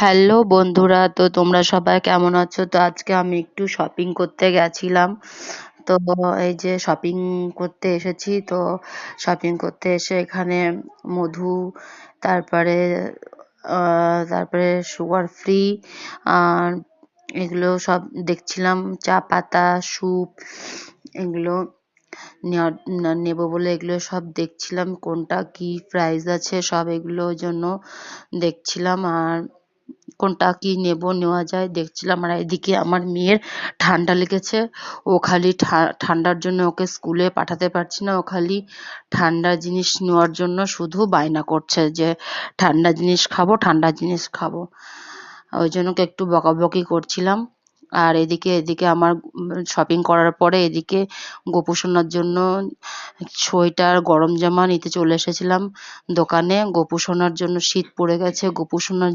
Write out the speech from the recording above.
Hello বন্ধুরা, তো তোমরা সবাই কেমন আছো? তো আজকে আমি একটু শপিং করতে গেছিলাম। তো এই যে শপিং করতে এসেছি। তো শপিং করতে এসে এখানে মধু, তারপরে তারপরে সুগার ফ্রি আর এগুলো সব দেখছিলাম। চা পাতা, স্যুপ এগুলো নেবো বলে এগুলো সব দেখছিলাম, কোনটা কি প্রাইস আছে সব এগুলোর জন্য দেখছিলাম। আর কোনটা কি নেওয়া যায় দেখছিলাম। আর এদিকে আমার মেয়ের ঠান্ডা লেগেছে। ও খালি ঠান্ডার জন্য ওকে স্কুলে পাঠাতে পারছি না। ও খালি ঠান্ডা জিনিস নেওয়ার জন্য শুধু বায়না করছে যে ঠান্ডা জিনিস খাবো, ঠান্ডা জিনিস খাবো। ওই জন্য ওকে একটু বকাবকি করছিলাম। আর এদিকে আমার শপিং করার পরে এদিকে গোপু সোনার জন্য সোয়েটার, গরম জামা নিতে চলে এসেছিলাম দোকানে। গোপু সোনার জন্য শীত পড়ে গেছে। গোপু সোনার